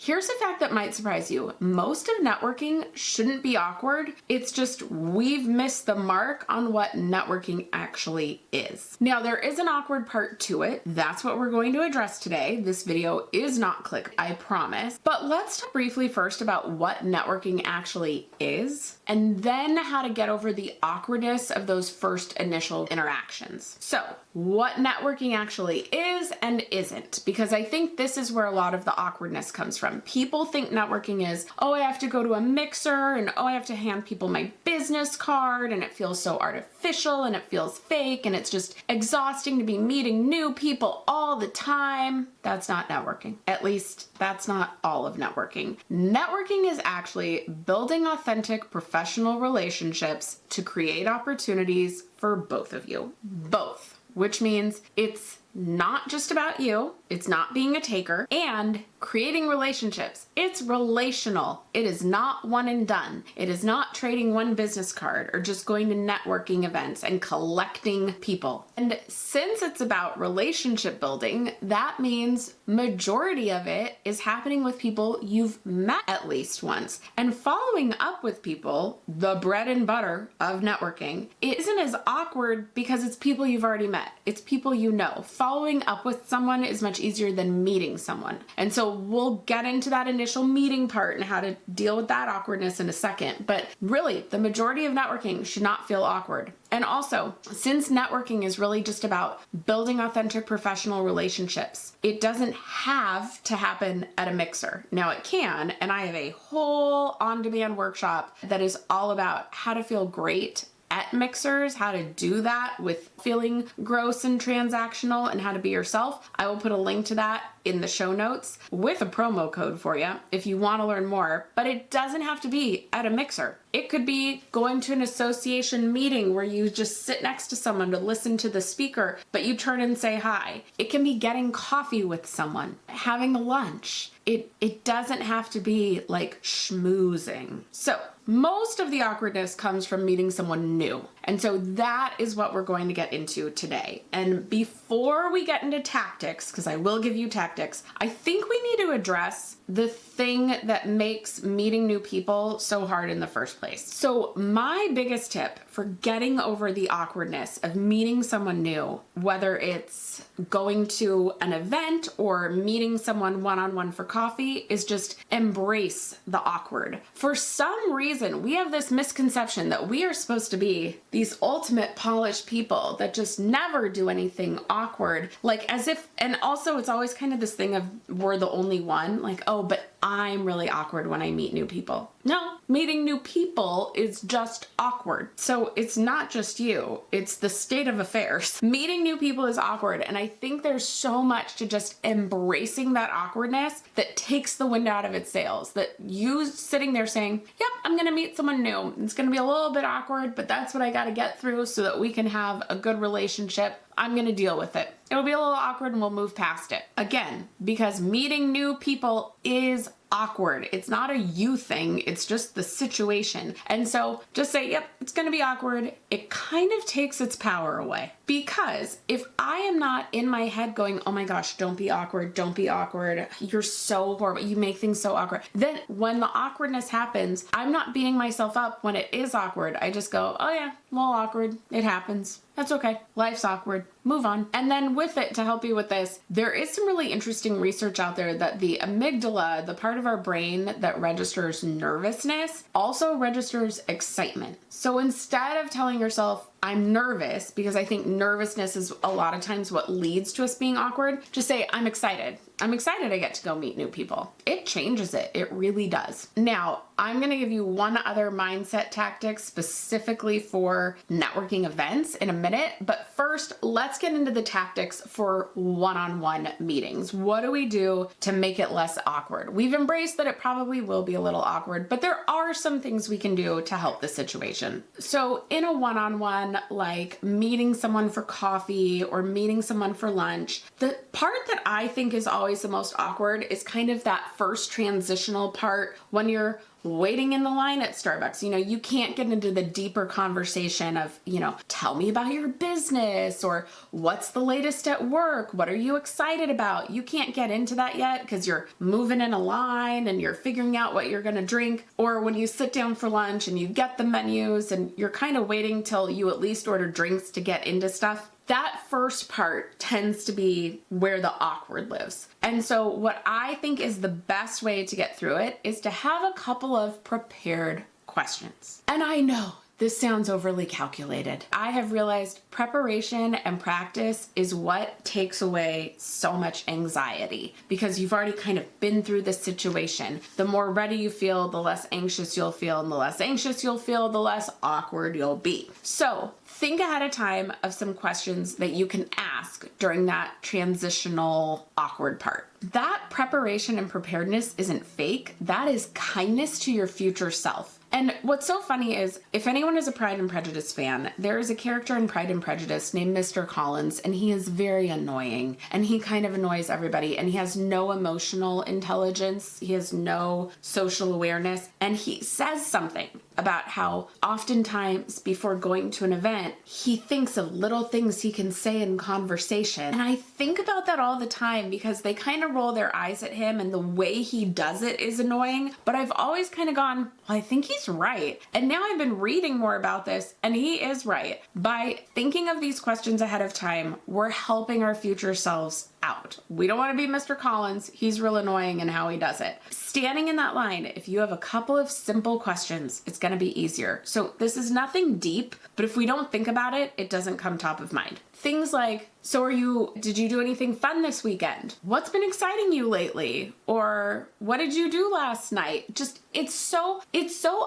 Here's a fact that might surprise you. Most of networking shouldn't be awkward. It's just we've missed the mark on what networking actually is. Now, there is an awkward part to it. That's what we're going to address today. This video is not clickbait, I promise. But let's talk briefly first about what networking actually is, and then how to get over the awkwardness of those first initial interactions. So, what networking actually is and isn't, because I think this is where a lot of the awkwardness comes from. People think networking is, oh, I have to go to a mixer, and oh, I have to hand people my business card, and it feels so artificial and it feels fake, and it's just exhausting to be meeting new people all the time. That's not networking. At least that's not all of networking. Networking is actually building authentic professional relationships to create opportunities for both of you. Both. Which means it's not just about you, it's not being a taker, and creating relationships. It's relational. It is not one and done. It is not trading one business card or just going to networking events and collecting people. And since it's about relationship building, that means majority of it is happening with people you've met at least once. And following up with people, the bread and butter of networking, it isn't as awkward because it's people you've already met. It's people you know. Following up with someone is much easier than meeting someone. And so we'll get into that initial meeting part and how to deal with that awkwardness in a second. But really, the majority of networking should not feel awkward. And also, since networking is really just about building authentic professional relationships, it doesn't have to happen at a mixer. Now it can, and I have a whole on-demand workshop that is all about how to feel great at mixers, how to do that with feeling gross and transactional, and how to be yourself. I will put a link to that in the show notes with a promo code for you if you want to learn more, but it doesn't have to be at a mixer. It could be going to an association meeting where you just sit next to someone to listen to the speaker, but you turn and say hi. It can be getting coffee with someone, having a lunch. It doesn't have to be like schmoozing. So most of the awkwardness comes from meeting someone new. And so that is what we're going to get into today. And before we get into tactics, because I will give you tactics, I think we need to address the thing that makes meeting new people so hard in the first place. So my biggest tip for getting over the awkwardness of meeting someone new, whether it's going to an event or meeting someone one-on-one for coffee, is just embrace the awkward. For some reason, we have this misconception that we are supposed to be these ultimate polished people that just never do anything awkward, like as if, and also it's always kind of this thing of we're the only one, like, oh, but I'm really awkward when I meet new people. No, meeting new people is just awkward. So it's not just you, it's the state of affairs. Meeting new people is awkward, and I think there's so much to just embracing that awkwardness that takes the wind out of its sails. That you sitting there saying, yep, I'm gonna meet someone new. It's gonna be a little bit awkward, but that's what I gotta get through so that we can have a good relationship. I'm gonna deal with it. It'll be a little awkward and we'll move past it. Again, because meeting new people is awkward. It's not a you thing, it's just the situation. And so just say, yep, it's gonna be awkward. It kind of takes its power away. Because if I am not in my head going, oh my gosh, don't be awkward, don't be awkward, you're so horrible, you make things so awkward, then when the awkwardness happens, I'm not beating myself up when it is awkward. I just go, oh yeah, a little awkward, it happens. That's okay. Life's awkward. Move on. And then with it, to help you with this, there is some really interesting research out there that the amygdala, the part of our brain that registers nervousness, also registers excitement. So instead of telling yourself, I'm nervous, because I think nervousness is a lot of times what leads to us being awkward, just say, I'm excited. I'm excited I get to go meet new people. It changes it. It really does. Now, I'm going to give you one other mindset tactic specifically for networking events in a minute. But first, let's get into the tactics for one-on-one meetings. What do we do to make it less awkward? We've embraced that it probably will be a little awkward, but there are some things we can do to help the situation. So in a one-on-one, like meeting someone for coffee or meeting someone for lunch, the part that I think is always the most awkward is kind of that first transitional part when you're waiting in the line at Starbucks. You can't get into the deeper conversation of, tell me about your business, or what's the latest at work? What are you excited about? You can't get into that yet because you're moving in a line and you're figuring out what you're going to drink. Or when you sit down for lunch and you get the menus and you're kind of waiting till you at least order drinks to get into stuff. That first part tends to be where the awkward lives. And so what I think is the best way to get through it is to have a couple of prepared questions. And I know this sounds overly calculated. I have realized preparation and practice is what takes away so much anxiety because you've already kind of been through this situation. The more ready you feel, the less anxious you'll feel, and the less anxious you'll feel, the less awkward you'll be. So think ahead of time of some questions that you can ask during that transitional awkward part. That preparation and preparedness isn't fake. That is kindness to your future self. And what's so funny is, if anyone is a Pride and Prejudice fan, there is a character in Pride and Prejudice named Mr. Collins, and he is very annoying, and he kind of annoys everybody, and he has no emotional intelligence, he has no social awareness, and he says something about how oftentimes before going to an event, he thinks of little things he can say in conversation. And I think about that all the time because they kind of roll their eyes at him and the way he does it is annoying. But I've always kind of gone, well, I think he's right. And now I've been reading more about this and he is right. By thinking of these questions ahead of time, we're helping our future selves out. We don't want to be Mr. Collins. He's real annoying in how he does it. Standing in that line, if you have a couple of simple questions, it's going to be easier. So this is nothing deep, but if we don't think about it, it doesn't come top of mind. Things like, did you do anything fun this weekend? What's been exciting you lately? Or what did you do last night? Just, it's so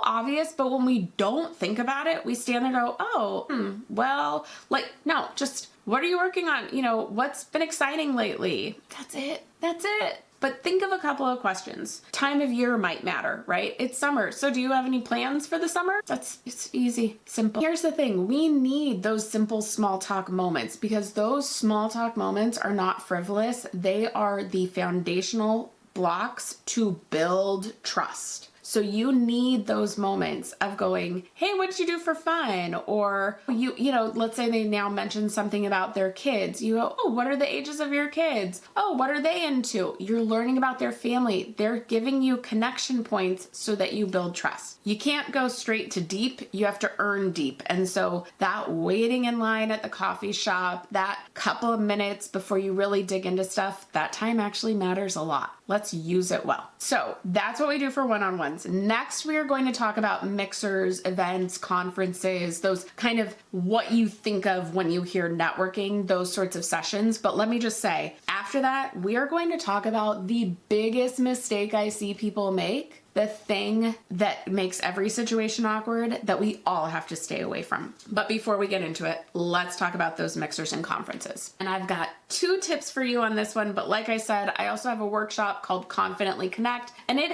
obvious, but when we don't think about it, we stand there and go, no, just what are you working on? What's been exciting lately? That's it. But think of a couple of questions. Time of year might matter, right? It's summer. So do you have any plans for the summer? It's easy, simple. Here's the thing. We need those simple small talk moments because those small talk moments are not frivolous. They are the foundational blocks to build trust. So you need those moments of going, hey, what did you do for fun? Or let's say they now mention something about their kids. You go, oh, what are the ages of your kids? Oh, what are they into? You're learning about their family. They're giving you connection points so that you build trust. You can't go straight to deep. You have to earn deep. And so that waiting in line at the coffee shop, that couple of minutes before you really dig into stuff, that time actually matters a lot. Let's use it well. So that's what we do for one-on-ones. Next, we are going to talk about mixers, events, conferences, those kind of what you think of when you hear networking, those sorts of sessions. But let me just say, after that, we are going to talk about the biggest mistake I see people make, the thing that makes every situation awkward that we all have to stay away from. But before we get into it, let's talk about those mixers and conferences. And I've got 2 tips for you on this one, but like I said, I also have a workshop called Confidently Connect, and it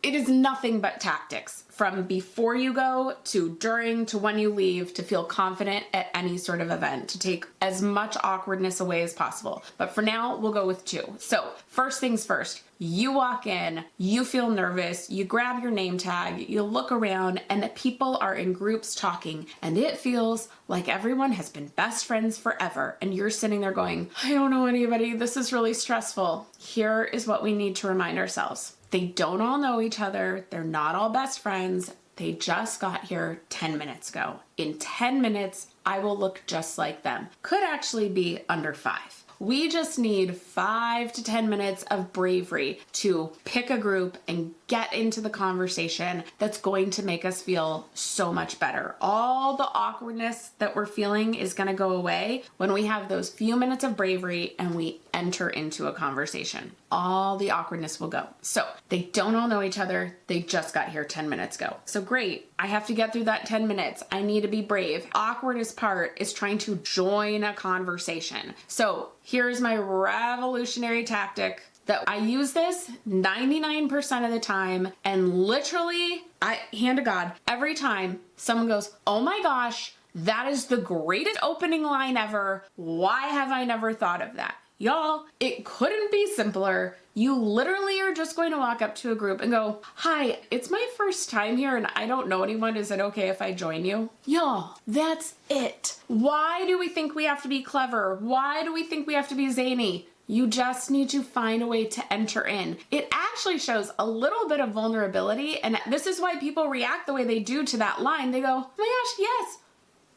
is nothing but tactics from before you go to during to when you leave to feel confident at any sort of event, to take as much awkwardness away as possible. But for now, we'll go with 2. So first things first, you walk in, you feel nervous, you grab your name tag, you look around, and the people are in groups talking, and it feels like everyone has been best friends forever, and you're sitting there going, I don't know anybody, this is really stressful. Here is what we need to remind ourselves. They don't all know each other, they're not all best friends, they just got here 10 minutes ago. In 10 minutes, I will look just like them. Could actually be under 5. We just need 5 to 10 minutes of bravery to pick a group and get into the conversation that's going to make us feel so much better. All the awkwardness that we're feeling is going to go away when we have those few minutes of bravery and we enter into a conversation. All the awkwardness will go. So they don't all know each other. They just got here 10 minutes ago. So great. I have to get through that 10 minutes. I need to be brave. Awkwardest part is trying to join a conversation. So here's my revolutionary tactic that I use this 99% of the time, and literally, hand to God, every time someone goes, oh my gosh, that is the greatest opening line ever. Why have I never thought of that? Y'all, it couldn't be simpler. You literally are just going to walk up to a group and go, hi, it's my first time here and I don't know anyone. Is it okay if I join you? Y'all, that's it. Why do we think we have to be clever? Why do we think we have to be zany? You just need to find a way to enter in. It actually shows a little bit of vulnerability, and this is why people react the way they do to that line. They go, oh my gosh, yes,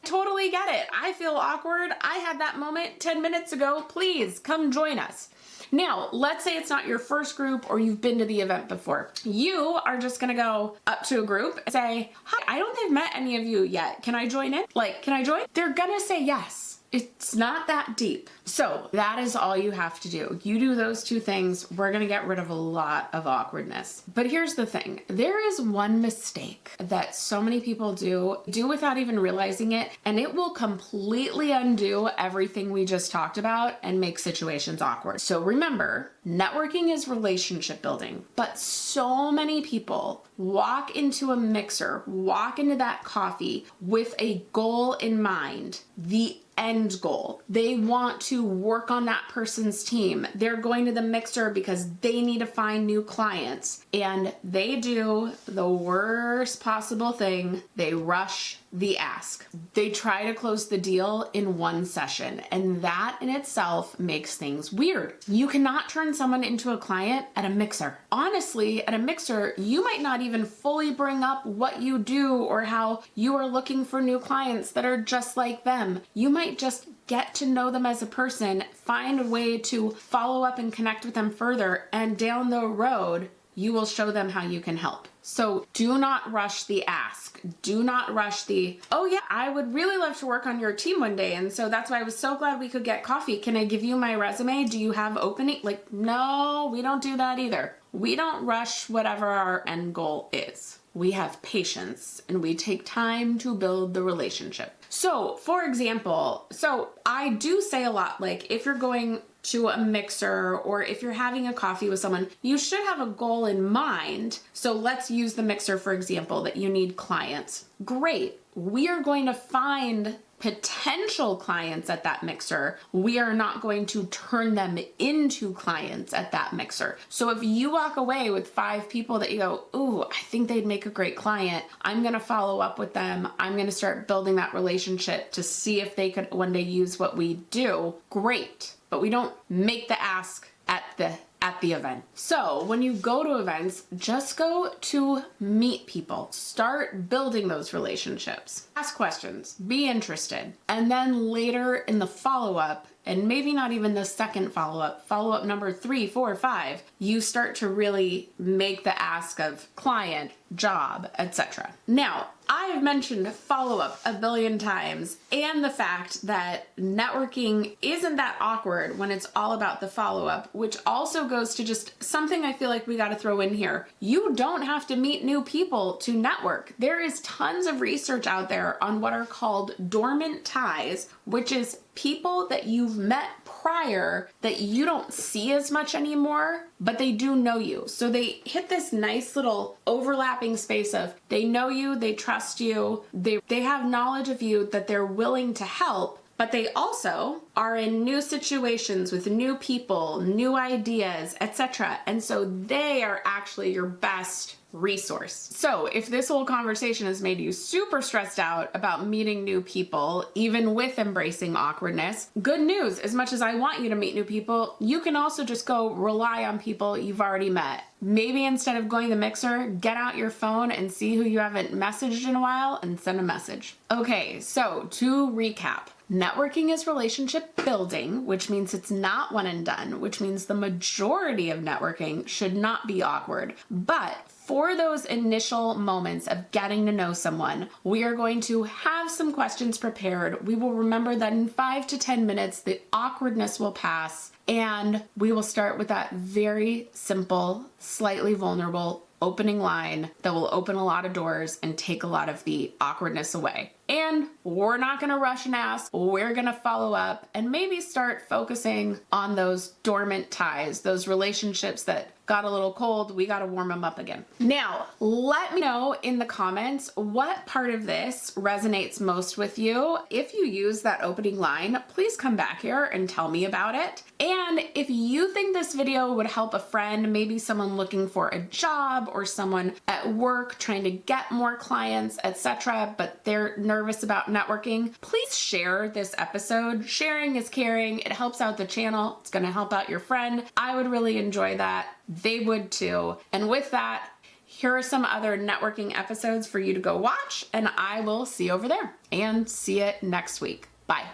totally get it. I feel awkward. I had that moment 10 minutes ago. Please come join us. Now, let's say it's not your first group or you've been to the event before. You are just gonna go up to a group and say, hi, I don't think I've met any of you yet. Can I join in? Can I join? They're gonna say yes. It's not that deep. So that is all you have to do. You do those two things, we're gonna get rid of a lot of awkwardness. But here's the thing. There is one mistake that so many people do without even realizing it, and it will completely undo everything we just talked about and make situations awkward. So remember, networking is relationship building, but so many people walk into a mixer, walk into that coffee with a goal in mind, the end goal. They want to work on that person's team. They're going to the mixer because they need to find new clients, and they do the worst possible thing. They rush the ask. They try to close the deal in one session, and that in itself makes things weird. You cannot turn someone into a client at a mixer. Honestly, at a mixer, you might not even fully bring up what you do or how you are looking for new clients that are just like them. You might just get to know them as a person, find a way to follow up and connect with them further, and down the road, you will show them how you can help. So do not rush the ask. Do not rush the, oh yeah, I would really love to work on your team one day, and so that's why I was so glad we could get coffee. Can I give you my resume? Do you have opening? No, we don't do that either. We don't rush whatever our end goal is. We have patience and we take time to build the relationship. So for example, I do say a lot, if you're going to a mixer or if you're having a coffee with someone, you should have a goal in mind. So let's use the mixer, for example, that you need clients. Great. We are going to find potential clients at that mixer. We are not going to turn them into clients at that mixer. So if you walk away with 5 people that you go, ooh, I think they'd make a great client, I'm going to follow up with them. I'm going to start building that relationship to see if they could one day use what we do. Great. But we don't make the ask at the event. So when you go to events, just go to meet people. Start building those relationships. Ask questions. Be interested. And then later in the follow-up, and maybe not even the second follow-up number 3, 4, 5, you start to really make the ask of client, job, etc. Now, I have mentioned follow-up a billion times, and the fact that networking isn't that awkward when it's all about the follow-up, which also goes to just something I feel like we got to throw in here. You don't have to meet new people to network. There is tons of research out there on what are called dormant ties, which is people that you've met prior that you don't see as much anymore, but they do know you. So they hit this nice little overlapping space of they know you, they trust you, they have knowledge of you that they're willing to help, but they also are in new situations with new people, new ideas, etc. And so they are actually your best resource. So if this whole conversation has made you super stressed out about meeting new people, even with embracing awkwardness, good news, as much as I want you to meet new people, you can also just go rely on people you've already met. Maybe instead of going to the mixer, get out your phone and see who you haven't messaged in a while and send a message. Okay, so to recap, networking is relationship building, which means it's not one and done, which means the majority of networking should not be awkward. But for those initial moments of getting to know someone, we are going to have some questions prepared. We will remember that in 5 to 10 minutes, the awkwardness will pass, and we will start with that very simple, slightly vulnerable opening line that will open a lot of doors and take a lot of the awkwardness away. And we're not going to rush and ask. We're going to follow up and maybe start focusing on those dormant ties, those relationships that got a little cold, we got to warm them up again. Now, let me know in the comments what part of this resonates most with you. If you use that opening line, please come back here and tell me about it. And if you think this video would help a friend, maybe someone looking for a job or someone at work trying to get more clients, etc., but they're nervous about networking, please share this episode. Sharing is caring. It helps out the channel. It's going to help out your friend. I would really enjoy that. They would too. And with that, here are some other networking episodes for you to go watch, and I will see you over there and see you next week. Bye.